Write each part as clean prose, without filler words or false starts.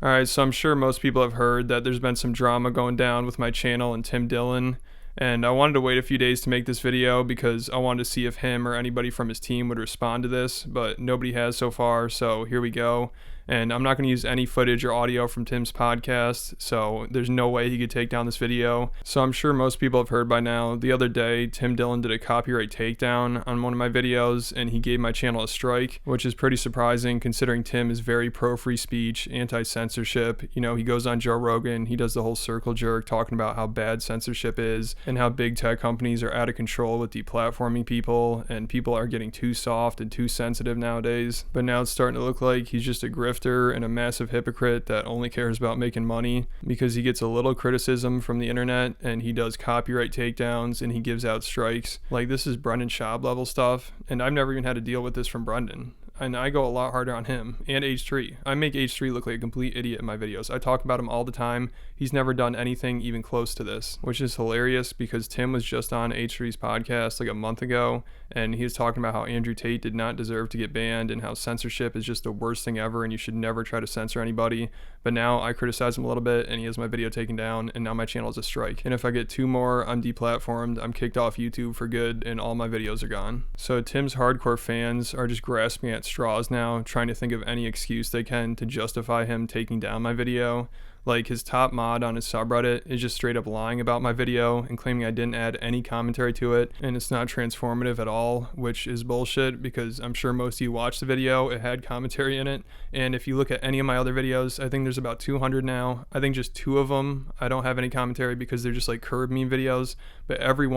Alright, so I'm sure most people have heard that there's been some drama going down with my channel and Tim Dillon, and I wanted to wait a few days to make this video because I wanted to see if him or anybody from his team would respond to this, but nobody has so far, so here we go. And I'm not going to use any footage or audio from Tim's podcast, so there's no way he could take down this video. So I'm sure most people have heard by now. The other day, Tim Dillon did a copyright takedown on one of my videos, and he gave my channel a strike, which is pretty surprising considering Tim is very pro-free speech, anti-censorship. You know, he goes on Joe Rogan, he does the whole circle jerk talking about how bad censorship is and how big tech companies are out of control with deplatforming people, and people are getting too soft and too sensitive nowadays. But now it's starting to look like he's just a grifter and a massive hypocrite that only cares about making money because he gets a little criticism from the internet and he does copyright takedowns and he gives out strikes. Like, this is Brendan Schaub level stuff, and I've never even had to deal with this from Brendan. And I go a lot harder on him and H3. I make H3 look like a complete idiot in my videos. I talk about him all the time. He's never done anything even close to this, which is hilarious because Tim was just on H3's podcast like a month ago, and he was talking about how Andrew Tate did not deserve to get banned and how censorship is just the worst thing ever and you should never try to censor anybody. But now I criticize him a little bit and he has my video taken down, and now my channel is a strike. And if I get 2 more, I'm deplatformed, I'm kicked off YouTube for good, and all my videos are gone. So Tim's hardcore fans are just grasping at straws now, trying to think of any excuse they can to justify him taking down my video. Like, his top mod on his subreddit is just straight up lying about my video and claiming I didn't add any commentary to it and it's not transformative at all, which is bullshit because I'm sure most of you watched the video, it had commentary in it. And if you look at any of my other videos, I think there's about 200 now. I think just 2 of them I don't have any commentary because they're just like curb meme videos, but every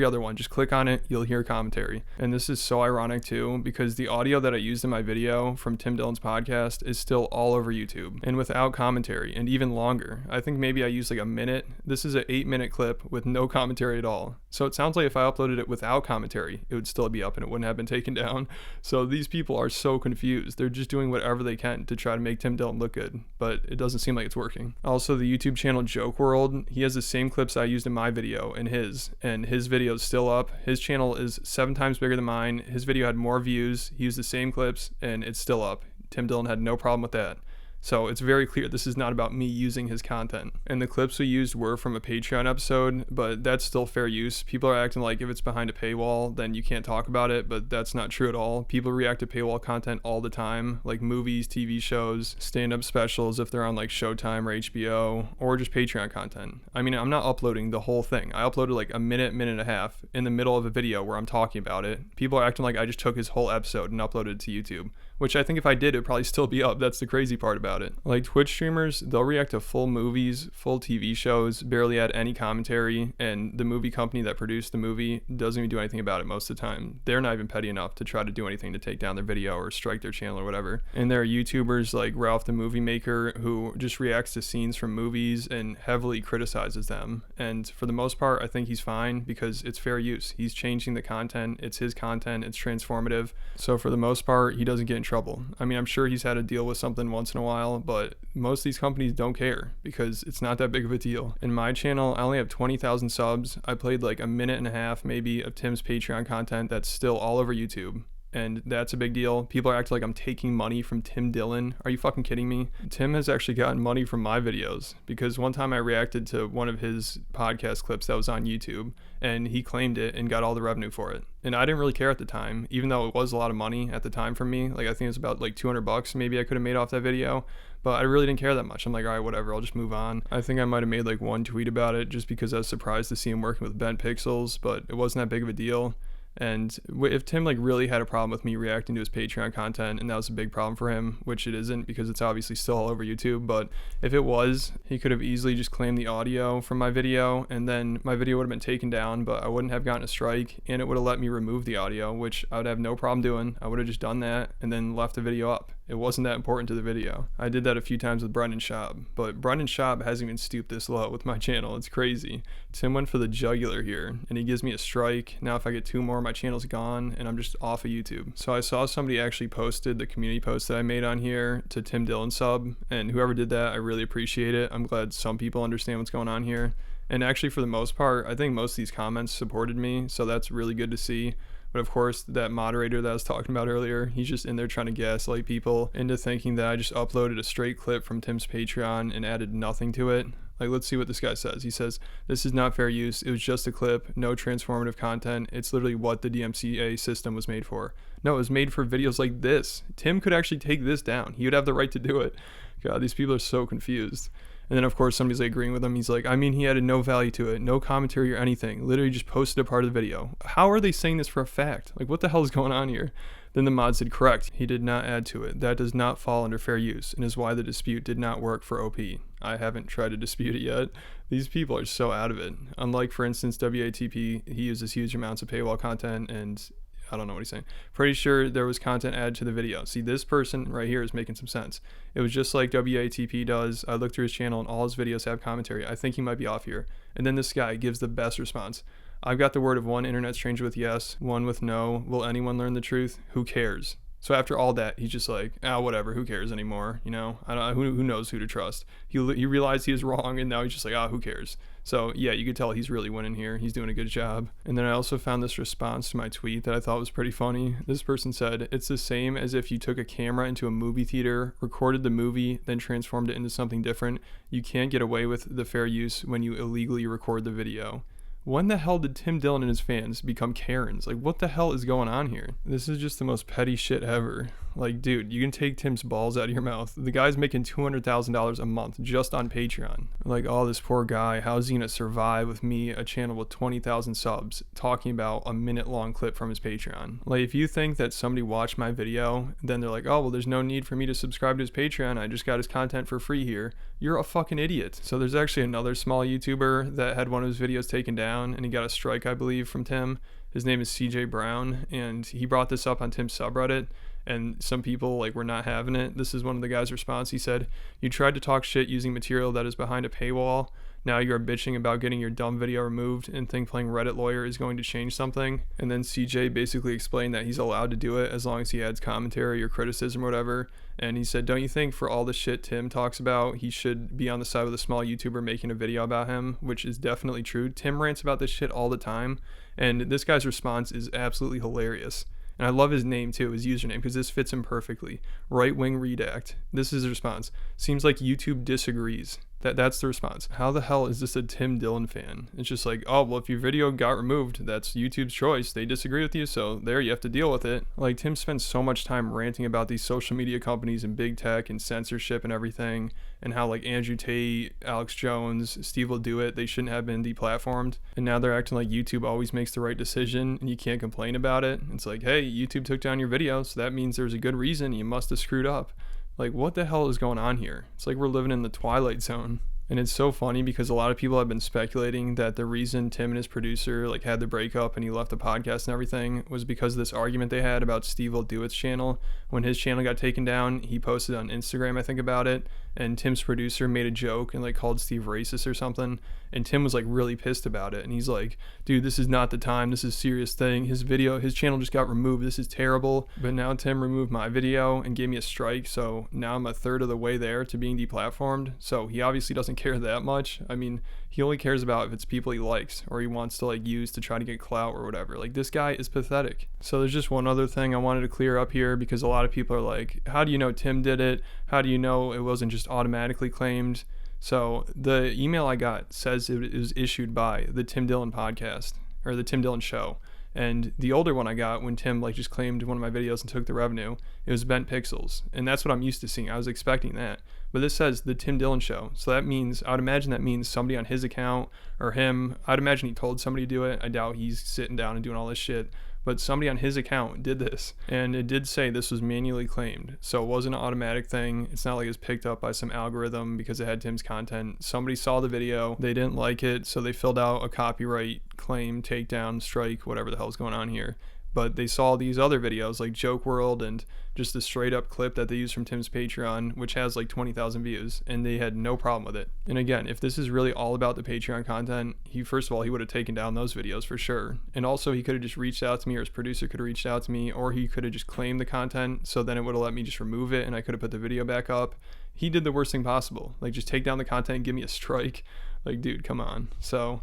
other one, just click on it, you'll hear commentary. And this is so ironic too because the audio that I used in my video from Tim Dillon's podcast is still all over YouTube and without commentary, and even longer. I think maybe I used like a minute. This is an 8-minute clip with no commentary at all. So it sounds like if I uploaded it without commentary, it would still be up and it wouldn't have been taken down. So these people are so confused. They're just doing whatever they can to try to make Tim Dillon look good, but it doesn't seem like it's working. Also, the YouTube channel Joke World, he has the same clips I used in my video and his video is still up. His channel is 7 times bigger than mine. His video had more views. He used the same clips and it's still up. Tim Dillon had no problem with that. So it's very clear this is not about me using his content. And the clips we used were from a Patreon episode, but that's still fair use. People are acting like if it's behind a paywall, then you can't talk about it, but that's not true at all. People react to paywall content all the time, like movies, TV shows, stand-up specials if they're on like Showtime or HBO, or just Patreon content. I mean, I'm not uploading the whole thing. I uploaded like a minute and a half in the middle of a video where I'm talking about it. People are acting like I just took his whole episode and uploaded it to YouTube, which I think if I did, it'd probably still be up. That's the crazy part about it. Like, Twitch streamers, they'll react to full movies, full TV shows, barely add any commentary, and the movie company that produced the movie doesn't even do anything about it most of the time. They're not even petty enough to try to do anything to take down their video or strike their channel or whatever. And there are YouTubers like Ralph the Movie Maker who just reacts to scenes from movies and heavily criticizes them. And for the most part, I think he's fine because it's fair use. He's changing the content, it's his content, it's transformative. So for the most part, he doesn't get in trouble. I mean, I'm sure he's had to deal with something once in a while, but most of these companies don't care because it's not that big of a deal. In my channel, I only have 20,000 subs. I played like a minute and a half maybe of Tim's Patreon content that's still all over YouTube. And that's a big deal. People are acting like I'm taking money from Tim Dillon. Are you fucking kidding me? Tim has actually gotten money from my videos because one time I reacted to one of his podcast clips that was on YouTube and he claimed it and got all the revenue for it. And I didn't really care at the time, even though it was a lot of money at the time for me. Like, I think it's about like $200 maybe I could have made off that video, but I really didn't care that much. I'm like, all right, whatever, I'll just move on. I think I might have made like 1 tweet about it just because I was surprised to see him working with Bent Pixels, but it wasn't that big of a deal. And if Tim like really had a problem with me reacting to his Patreon content and that was a big problem for him, which it isn't because it's obviously still all over YouTube, but if it was, he could have easily just claimed the audio from my video and then my video would have been taken down, but I wouldn't have gotten a strike and it would have let me remove the audio, which I would have no problem doing. I would have just done that and then left the video up. It wasn't that important to the video. I did that a few times with Brendan Schaub, but Brendan Schaub hasn't even stooped this low with my channel. It's crazy. Tim went for the jugular here and he gives me a strike. Now if I get 2 more, my channel's gone and I'm just off of YouTube. So I saw somebody actually posted the community post that I made on here to Tim Dillon sub, and whoever did that, I really appreciate it. I'm glad some people understand what's going on here. And actually, for the most part, I think most of these comments supported me, so that's really good to see. But of course, that moderator that I was talking about earlier, he's just in there trying to gaslight people into thinking that I just uploaded a straight clip from Tim's Patreon and added nothing to it. Like, let's see what this guy says. He says, "This is not fair use. It was just a clip, no transformative content. It's literally what the DMCA system was made for." No, it was made for videos like this. Tim could actually take this down. He would have the right to do it. God, these people are so confused. And then, of course, somebody's like agreeing with him. He's like, "I mean, he added no value to it, no commentary or anything. Literally just posted a part of the video." How are they saying this for a fact? Like, what the hell is going on here? Then the mod said, "Correct. He did not add to it. That does not fall under fair use and is why the dispute did not work for OP." I haven't tried to dispute it yet. These people are so out of it. Unlike, for instance, WATP, he uses huge amounts of paywall content, and I don't know what he's saying. Pretty sure there was content added to the video. See, this person right here is making some sense. It was just like WATP does. I looked through his channel and all his videos have commentary. I think he might be off here. And then this guy gives the best response. "I've got the word of one internet stranger with yes, one with no. Will anyone learn the truth? Who cares?" So after all that, he's just like, whatever, who cares anymore? You know, I don't. Who knows who to trust? He realized he was wrong, and now he's just like, who cares? So yeah, you could tell he's really winning here. He's doing a good job. And then I also found this response to my tweet that I thought was pretty funny. This person said, "It's the same as if you took a camera into a movie theater, recorded the movie, then transformed it into something different. You can't get away with the fair use when you illegally record the video." When the hell did Tim Dillon and his fans become Karens? Like, what the hell is going on here? This is just the most petty shit ever. Like, dude, you can take Tim's balls out of your mouth. The guy's making $200,000 a month just on Patreon. Like, this poor guy, how is he gonna survive with me, a channel with 20,000 subs, talking about a minute-long clip from his Patreon? Like, if you think that somebody watched my video, then they're like, well, there's no need for me to subscribe to his Patreon. I just got his content for free here. You're a fucking idiot. So there's actually another small YouTuber that had one of his videos taken down, and he got a strike, I believe, from Tim. His name is CJ Brown, and he brought this up on Tim's subreddit, and some people were not having it. This is one of the guy's response. He said, "You tried to talk shit using material that is behind a paywall. Now you're bitching about getting your dumb video removed and think playing Reddit lawyer is going to change something." And then CJ basically explained that he's allowed to do it as long as he adds commentary or criticism or whatever. And he said, "Don't you think for all the shit Tim talks about, he should be on the side of the small YouTuber making a video about him?" Which is definitely true. Tim rants about this shit all the time. And this guy's response is absolutely hilarious. And I love his name too, his username, because this fits him perfectly. Right Wing Redact. This is his response. "Seems like YouTube disagrees." That's the response. How the hell is this a Tim Dillon fan? It's just like, well, if your video got removed, that's YouTube's choice. They disagree with you, so there, you have to deal with it. Like, Tim spends so much time ranting about these social media companies and big tech and censorship and everything, and how Andrew Tate, Alex Jones, Steve will do it. They shouldn't have been deplatformed. And now they're acting like YouTube always makes the right decision and you can't complain about it. It's like, hey, YouTube took down your video, so that means there's a good reason. You must have screwed up. Like, what the hell is going on here? It's like we're living in the Twilight Zone. And it's so funny because a lot of people have been speculating that the reason Tim and his producer had the breakup and he left the podcast and everything was because of this argument they had about Steve will do its channel. When his channel got taken down, he posted on Instagram, I think, about it, and Tim's producer made a joke and called Steve racist or something, and Tim was really pissed about it, and he's like, "Dude, this is not the time. This is a serious thing. His channel just got removed. This is terrible." But now Tim removed my video and gave me a strike, so now I'm a third of the way there to being deplatformed. So he obviously doesn't care that much. I mean, he only cares about if it's people he likes or he wants to use to try to get clout or whatever. This guy is pathetic. So there's just one other thing I wanted to clear up here, because a lot of people are like, how do you know Tim did it? How do you know it wasn't just automatically claimed? So the email I got says it was issued by the Tim Dillon podcast, or the Tim Dillon show. And the older one I got, when Tim just claimed one of my videos and took the revenue, it was Bent Pixels. And that's what I'm used to seeing. I was expecting that. But this says the Tim Dillon show. So that means, I would imagine that means somebody on his account or him. I'd imagine he told somebody to do it. I doubt he's sitting down and doing all this shit. But somebody on his account did this. And it did say this was manually claimed. So it wasn't an automatic thing. It's not like it was picked up by some algorithm because it had Tim's content. Somebody saw the video. They didn't like it. So they filled out a copyright claim, takedown, strike, whatever the hell's going on here. But they saw these other videos like Joke World and just a straight up clip that they used from Tim's Patreon, which has 20,000 views, and they had no problem with it. And again, if this is really all about the Patreon content, first of all, he would have taken down those videos for sure. And also he could have just reached out to me, or his producer could have reached out to me, or he could have just claimed the content, so then it would have let me just remove it and I could have put the video back up. He did the worst thing possible. Just take down the content and give me a strike. Dude, come on. So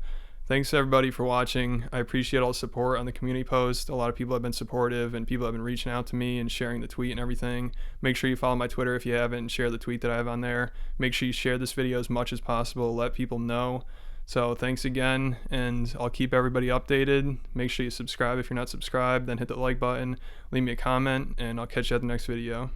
thanks everybody for watching. I appreciate all the support on the community post. A lot of people have been supportive and people have been reaching out to me and sharing the tweet and everything. Make sure you follow my Twitter if you haven't and share the tweet that I have on there. Make sure you share this video as much as possible. Let people know. So thanks again, and I'll keep everybody updated. Make sure you subscribe if you're not subscribed, then hit the like button, leave me a comment, and I'll catch you at the next video.